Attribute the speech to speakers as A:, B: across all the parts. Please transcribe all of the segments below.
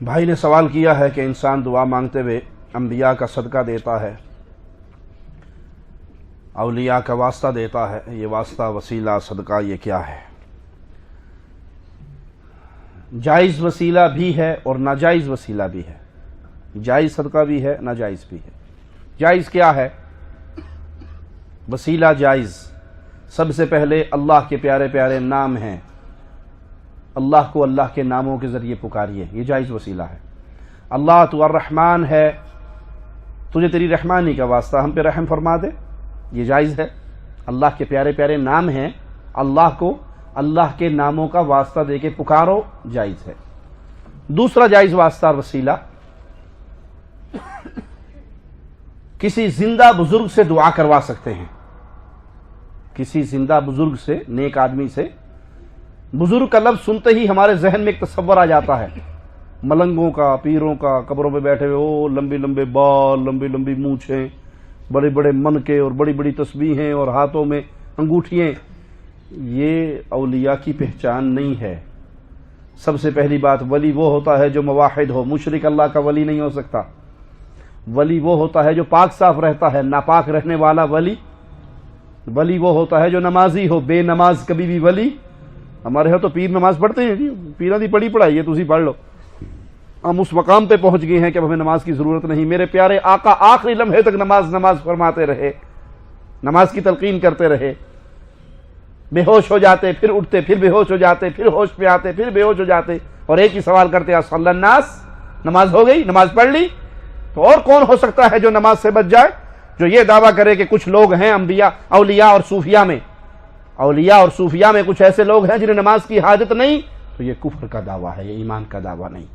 A: بھائی نے سوال کیا ہے کہ انسان دعا مانگتے ہوئے انبیاء کا صدقہ دیتا ہے، اولیاء کا واسطہ دیتا ہے، یہ واسطہ وسیلہ صدقہ یہ کیا ہے؟ جائز وسیلہ بھی ہے اور ناجائز وسیلہ بھی ہے، جائز صدقہ بھی ہے، ناجائز بھی ہے۔ جائز کیا ہے؟ وسیلہ جائز، سب سے پہلے اللہ کے پیارے پیارے نام ہیں، اللہ کو اللہ کے ناموں کے ذریعے پکاریے، یہ جائز وسیلہ ہے۔ اللہ تو الرحمن ہے، تجھے تیری رحمانی کا واسطہ ہم پہ رحم فرما دے، یہ جائز ہے۔ اللہ کے پیارے پیارے نام ہیں، اللہ کو اللہ کے ناموں کا واسطہ دے کے پکارو، جائز ہے۔ دوسرا جائز واسطہ اور وسیلہ، کسی زندہ بزرگ سے دعا کروا سکتے ہیں، کسی زندہ بزرگ سے، نیک آدمی سے۔ بزرگ کا لفظ سنتے ہی ہمارے ذہن میں ایک تصور آ جاتا ہے، ملنگوں کا، پیروں کا، قبروں پہ بیٹھے ہوئے، او لمبے لمبے بال، لمبی لمبی مونچھیں، بڑے بڑے منکے اور بڑی بڑی تسبیحیں اور ہاتھوں میں انگوٹھیاں۔ یہ اولیاء کی پہچان نہیں ہے۔ سب سے پہلی بات، ولی وہ ہوتا ہے جو موحد ہو، مشرک اللہ کا ولی نہیں ہو سکتا۔ ولی وہ ہوتا ہے جو پاک صاف رہتا ہے، ناپاک رہنے والا ولی وہ ہوتا ہے جو نمازی ہو، بے نماز کبھی بھی ولی۔ ہمارے یہاں تو پیر نماز پڑھتے ہیں، پیروں دی پڑھی پڑھائی ہے، تسی پڑھ لو۔ ہم اس مقام پہ پہنچ گئے ہیں کہ ہمیں نماز کی ضرورت نہیں۔ میرے پیارے آقا آخری لمحے تک نماز فرماتے رہے، نماز کی تلقین کرتے رہے، بے ہوش ہو جاتے، پھر اٹھتے، پھر بے ہوش ہو جاتے، پھر ہوش پہ آتے، پھر بے ہوش ہو جاتے، اور ایک ہی سوال کرتے، صلی الناس، نماز ہو گئی، نماز پڑھ لی؟ تو اور کون ہو سکتا ہے جو نماز سے بچ جائے؟ جو یہ دعویٰ کرے کہ کچھ لوگ ہیں اولیاء اور صوفیاء میں کچھ ایسے لوگ ہیں جنہیں نماز کی حاجت نہیں، تو یہ کفر کا دعویٰ ہے، یہ ایمان کا دعویٰ نہیں۔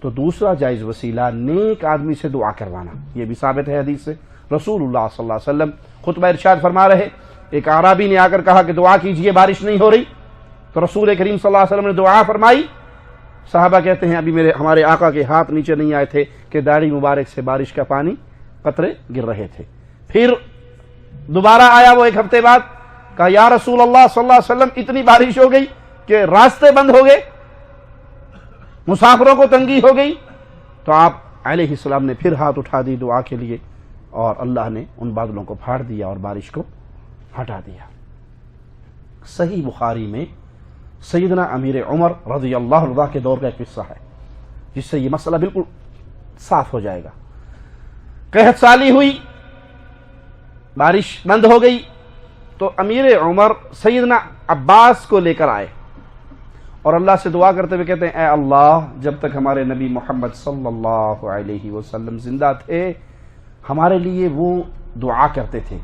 A: تو دوسرا جائز وسیلہ نیک آدمی سے دعا کروانا، یہ بھی ثابت ہے حدیث سے۔ رسول اللہ صلی اللہ علیہ وسلم خطبہ ارشاد فرما رہے، ایک اعرابی نے آ کر کہا کہ دعا کیجئے، بارش نہیں ہو رہی، تو رسول کریم صلی اللہ علیہ وسلم نے دعا فرمائی۔ صحابہ کہتے ہیں ابھی ہمارے آقا کے ہاتھ نیچے نہیں آئے تھے کہ داڑھی مبارک سے بارش کا پانی قطرے گر رہے تھے۔ پھر دوبارہ آیا وہ ایک ہفتے بعد، کہا یا رسول اللہ صلی اللہ علیہ وسلم اتنی بارش ہو گئی کہ راستے بند ہو گئے، مسافروں کو تنگی ہو گئی۔ تو آپ علیہ السلام نے پھر ہاتھ اٹھا دی دعا کے لیے، اور اللہ نے ان بادلوں کو پھاڑ دیا اور بارش کو ہٹا دیا۔ صحیح بخاری میں سیدنا امیر عمر رضی اللہ عنہ کے دور کا ایک قصہ ہے جس سے یہ مسئلہ بالکل صاف ہو جائے گا۔ قحط سالی ہوئی، بارش بند ہو گئی، تو امیر عمر سیدنا عباس کو لے کر آئے اور اللہ سے دعا کرتے ہوئے کہتے ہیں، اے اللہ، جب تک ہمارے نبی محمد صلی اللہ علیہ وسلم زندہ تھے ہمارے لیے وہ دعا کرتے تھے،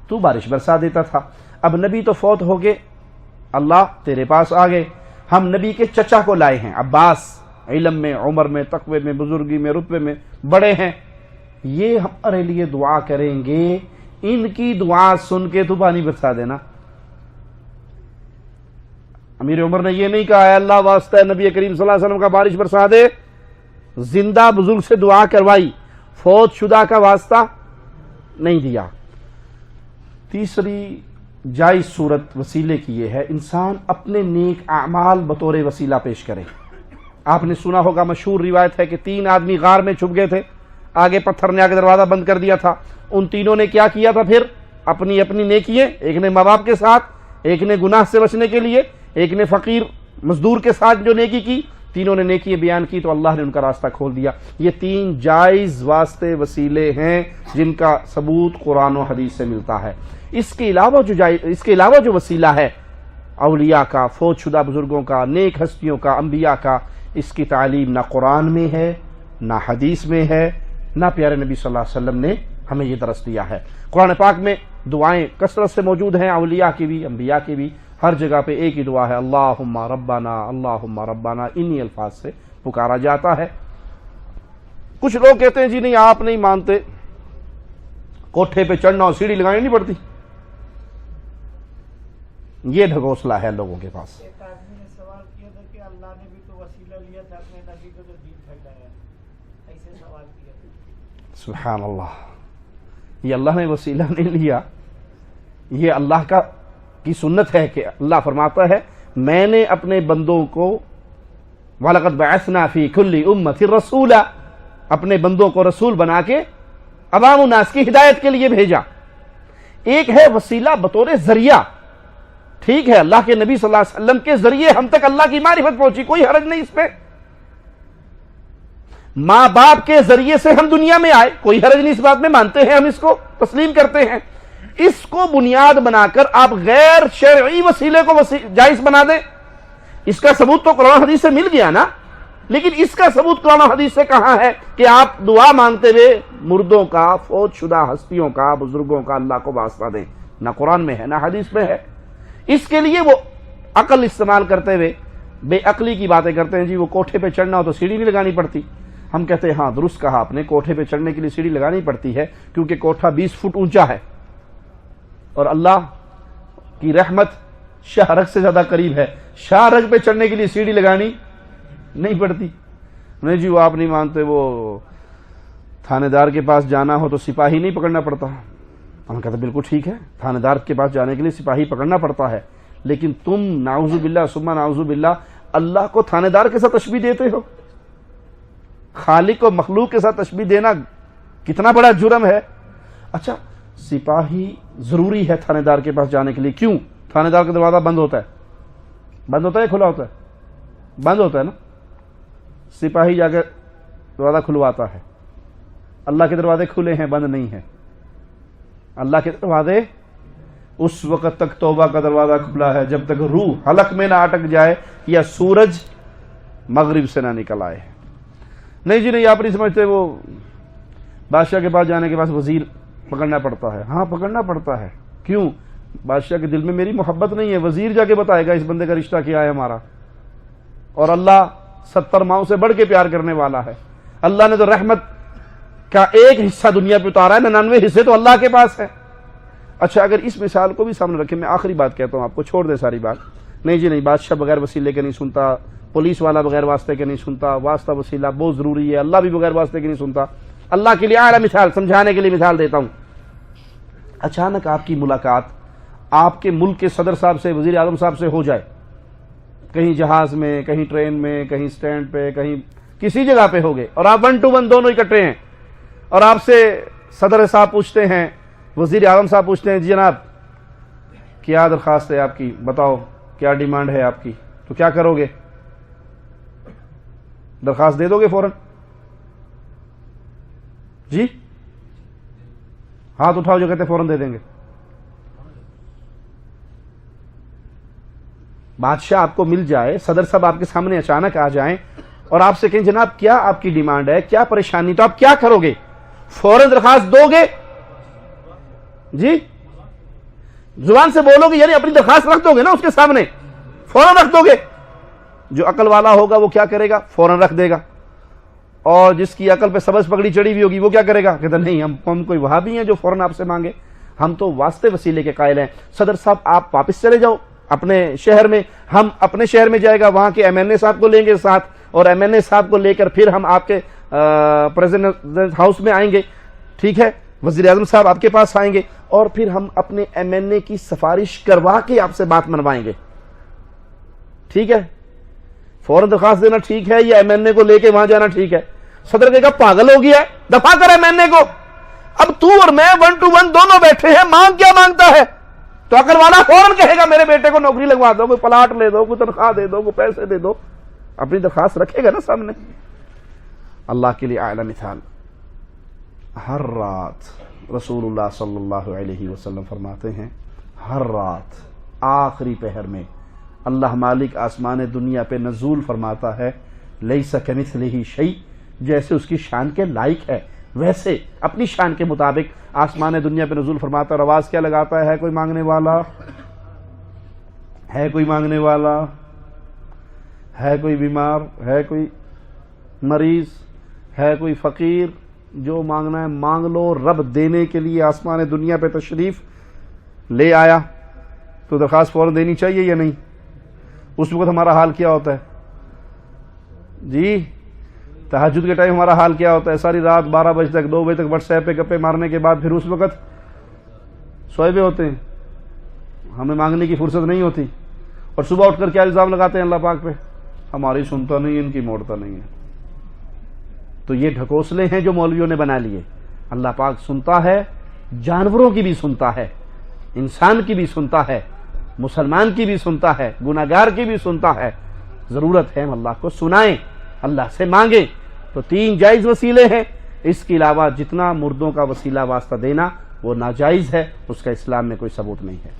A: تو بارش برسا دیتا تھا۔ اب نبی تو فوت ہو گئے، اللہ تیرے پاس آ گئے، ہم نبی کے چچا کو لائے ہیں، عباس، علم میں، عمر میں، تقوی میں، بزرگی میں، رتبے میں بڑے ہیں، یہ ہمارے لیے دعا کریں گے، ان کی دعا سن کے تو پانی برسا دینا۔ امیر عمر نے یہ نہیں کہا اے اللہ واسطہ نبی کریم صلی اللہ علیہ وسلم کا بارش برسا دے، زندہ بزرگ سے دعا کروائی، فوت شدہ کا واسطہ نہیں دیا۔ تیسری جائز صورت وسیلے کی یہ ہے، انسان اپنے نیک اعمال بطور وسیلہ پیش کرے۔ آپ نے سنا ہوگا، مشہور روایت ہے کہ 3 آدمی غار میں چھپ گئے تھے، آگے پتھر نے آ کے دروازہ بند کر دیا تھا۔ ان تینوں نے کیا کیا تھا پھر؟ اپنی اپنی نیکیاں، ایک نے ماں باپ کے ساتھ، ایک نے گناہ سے بچنے کے لیے، ایک نے فقیر مزدور کے ساتھ جو نیکی کی، تینوں نے نیکی بیان کی تو اللہ نے ان کا راستہ کھول دیا۔ یہ 3 جائز واسطے وسیلے ہیں جن کا ثبوت قرآن و حدیث سے ملتا ہے۔ اس کے علاوہ جو وسیلہ ہے اولیاء کا، فوت شدہ بزرگوں کا، نیک ہستیوں کا، انبیاء کا، اس کی تعلیم نہ قرآن میں ہے، نہ حدیث میں ہے، نہ پیارے نبی صلی اللہ علیہ وسلم نے ہمیں یہ درس دیا ہے۔ قرآن پاک میں دعائیں کثرت سے موجود ہیں، اولیاء کی بھی، انبیاء کی بھی، ہر جگہ پہ ایک ہی دعا ہے، اللہم ربنا اللہم ربنا، انہی الفاظ سے پکارا جاتا ہے۔ کچھ لوگ کہتے ہیں جی نہیں آپ نہیں مانتے، کوٹھے پہ چڑھنا اور سیڑھی لگانی نہیں پڑتی، یہ ڈھگوسلا ہے لوگوں کے پاس۔
B: ایک آدمی نے سوال کیا تھا کہ اللہ نے بھی تو وسیلہ لیا تھا اپنے نبی کو تو دین پھیلایا، ایسے سوال کیا تھا۔
A: سبحان اللہ، یہ اللہ نے وسیلہ نہیں لیا، یہ اللہ کی سنت ہے کہ اللہ فرماتا ہے میں نے اپنے بندوں کو وَلَقَدْ بَعَثْنَا فِي كُلِّ أُمَّةٍ رَسُولًا، اپنے بندوں کو رسول بنا کے عوام الناس کی ہدایت کے لیے بھیجا۔ ایک ہے وسیلہ بطور ذریعہ، ٹھیک ہے، اللہ کے نبی صلی اللہ علیہ وسلم کے ذریعے ہم تک اللہ کی معرفت پہنچی، کوئی حرج نہیں اس پہ۔ ماں باپ کے ذریعے سے ہم دنیا میں آئے، کوئی حرج نہیں اس بات میں، مانتے ہیں ہم، اس کو تسلیم کرتے ہیں۔ اس کو بنیاد بنا کر آپ غیر شرعی وسیلے کو جائز بنا دیں، اس کا ثبوت تو قرآن حدیث سے مل گیا نا، لیکن اس کا ثبوت قرآن حدیث سے کہاں ہے کہ آپ دعا مانگتے ہوئے مردوں کا، فوت شدہ ہستیوں کا، بزرگوں کا اللہ کو واسطہ دیں؟ نہ قرآن میں ہے نہ حدیث میں ہے۔ اس کے لیے وہ عقل استعمال کرتے ہوئے بے عقلی کی باتیں کرتے ہیں، جی وہ کوٹھے پہ چڑھنا ہو تو سیڑھی نہیں لگانی پڑتی۔ ہم کہتے ہیں ہاں درست کہا آپ نے، کوٹھے پہ چڑھنے کے لیے سیڑھی لگانی پڑتی ہے کیونکہ کوٹھا 20 فٹ اونچا ہے اور اللہ کی رحمت شاہ رگ سے زیادہ قریب ہے، شاہ رگ پہ چڑھنے کے لیے سیڑھی لگانی نہیں پڑتی۔ نہیں جی وہ آپ نہیں مانتے، وہ تھانے دار کے پاس جانا ہو تو سپاہی نہیں پکڑنا پڑتا۔ ہم کہتے ہیں بالکل ٹھیک ہے، تھانے دار کے پاس جانے کے لیے سپاہی پکڑنا پڑتا ہے، لیکن تم نعوذ باللہ ثم نعوذ باللہ اللہ کو تھانے دار کے ساتھ تشبیہ دیتے ہو۔ خالق و مخلوق کے ساتھ تشبیہ دینا کتنا بڑا جرم ہے۔ اچھا سپاہی ضروری ہے تھانے دار کے پاس جانے کے لیے، کیوں؟ تھانے دار کا دروازہ بند ہوتا ہے، بند ہوتا ہے کھلا ہوتا ہے؟ بند ہوتا ہے نا، سپاہی جا کے دروازہ کھلواتا ہے۔ اللہ کے دروازے کھلے ہیں، بند نہیں ہیں۔ اللہ کے دروازے اس وقت تک توبہ کا دروازہ کھلا ہے جب تک روح حلق میں نہ اٹک جائے یا سورج مغرب سے نہ نکل آئے۔ نہیں جی نہیں، آپ نہیں سمجھتے، وہ بادشاہ کے پاس جانے کے بعد وزیر پکڑنا پڑتا ہے۔ ہاں پکڑنا پڑتا ہے، کیوں؟ بادشاہ کے دل میں میری محبت نہیں ہے، وزیر جا کے بتائے گا اس بندے کا رشتہ کیا ہے ہمارا۔ اور اللہ 70 ماؤں سے بڑھ کے پیار کرنے والا ہے۔ اللہ نے تو رحمت کا ایک حصہ دنیا پہ اتارا ہے، 99 حصے تو اللہ کے پاس ہے۔ اچھا اگر اس مثال کو بھی سامنے رکھیں، میں آخری بات کہتا ہوں آپ کو، چھوڑ دیں ساری بات۔ نہیں جی نہیں، بادشاہ بغیر وسیلے کے نہیں سنتا، پولیس والا بغیر واسطے کے نہیں سنتا، واسطہ وسیلہ بہت ضروری ہے، اللہ بھی بغیر واسطے کے نہیں سنتا۔ اللہ کے لیے اعلیٰ مثال، سمجھانے کے لیے مثال دیتا ہوں۔ اچانک آپ کی ملاقات آپ کے ملک کے صدر صاحب سے، وزیر اعظم صاحب سے ہو جائے، کہیں جہاز میں، کہیں ٹرین میں، کہیں سٹینڈ پہ، کہیں کسی جگہ پہ ہو گئے، اور آپ 1 to 1 دونوں اکٹھے ہیں، اور آپ سے صدر صاحب پوچھتے ہیں، وزیر اعظم صاحب پوچھتے ہیں، جی جناب کیا درخواست ہے آپ کی، بتاؤ کیا ڈیمانڈ ہے آپ کی، تو کیا کرو گے؟ درخواست دے دو گے فوراً؟ جی ہاتھ اٹھاؤ جو کہتے فوراً دے دیں گے۔ بادشاہ آپ کو مل جائے، صدر صاحب آپ کے سامنے اچانک آ جائیں اور آپ سے کہیں جناب کیا آپ کی ڈیمانڈ ہے، کیا پریشانی، تو آپ کیا کرو گے؟ فوراً درخواست دو گے؟ جی زبان سے بولو گے، یعنی اپنی درخواست رکھ دو گے نا اس کے سامنے، فوراً رکھ دو گے؟ جو عقل والا ہوگا وہ کیا کرے گا؟ فوراً رکھ دے گا۔ اور جس کی عقل پہ سبز پگڑی چڑھی ہوئی ہوگی وہ کیا کرے گا؟ کہتا نہیں، ہم کوئی وہابی ہیں جو فوراً آپ سے مانگے، ہم تو واسطے وسیلے کے قائل ہیں۔ صدر صاحب آپ واپس چلے جاؤ اپنے شہر میں، ہم اپنے شہر میں جائے گا، وہاں کے MNA صاحب کو لیں گے ساتھ، اور MNA صاحب کو لے کر پھر ہم آپ کے پریزیڈنٹ ہاؤس میں آئیں گے، ٹھیک ہے؟ وزیر اعظم صاحب آپ کے پاس آئیں گے، اور پھر ہم اپنے MNA کی سفارش کروا کے آپ سے بات منوائیں گے، ٹھیک ہے؟ فوراً درخواست دینا ٹھیک ہے یا MNA کو لے کے وہاں جانا ٹھیک ہے؟ صدر کہے گا پاگل ہو گیا ہے، دفع کر MNA کو، اب تو اور میں 1 to 1 دونوں بیٹھے ہیں، مانگ کیا مانگتا ہے؟ تو عقل والا فوراً کہے گا میرے بیٹے کو نوکری لگوا دو، کوئی پلاٹ لے دو، کوئی تنخواہ دے دو، کوئی پیسے دے دو، اپنی درخواست رکھے گا نا سامنے۔ اللہ کے لیے اعلیٰ مثال، ہر رات رسول اللہ صلی اللہ علیہ وسلم فرماتے ہیں، ہر رات آخری پہر میں اللہ مالک آسمان دنیا پہ نزول فرماتا ہے، لیس کمثلہ شیء، جیسے اس کی شان کے لائق ہے ویسے اپنی شان کے مطابق آسمان دنیا پہ نزول فرماتا ہے۔ اور آواز کیا لگاتا ہے کوئی مانگنے والا؟ ہے کوئی مانگنے والا؟ ہے کوئی بیمار؟ ہے کوئی مریض؟ ہے کوئی فقیر؟ جو مانگنا ہے مانگ لو، رب دینے کے لیے آسمان دنیا پہ تشریف لے آیا، تو درخواست فوراً دینی چاہیے یا نہیں؟ اس وقت ہمارا حال کیا ہوتا ہے؟ جی تہجد کے ٹائم ہمارا حال کیا ہوتا ہے؟ ساری رات 12 بجے تک 2 بجے تک واٹس ایپ پہ گپے مارنے کے بعد پھر اس وقت سوئے ہوئے ہوتے ہیں، ہمیں مانگنے کی فرصت نہیں ہوتی، اور صبح اٹھ کر کیا الزام لگاتے ہیں اللہ پاک پہ؟ ہماری سنتا نہیں ان کی موڑتا نہیں ہے. تو یہ ڈھکوسلے ہیں جو مولویوں نے بنا لیے. اللہ پاک سنتا ہے، جانوروں کی بھی سنتا ہے، انسان کی بھی سنتا ہے، مسلمان کی بھی سنتا ہے، گناہگار کی بھی سنتا ہے. ضرورت ہے ہم اللہ کو سنائیں، اللہ سے مانگیں. تو 3 جائز وسیلے ہیں. اس کے علاوہ جتنا مردوں کا وسیلہ واسطہ دینا وہ ناجائز ہے، اس کا اسلام میں کوئی ثبوت نہیں ہے.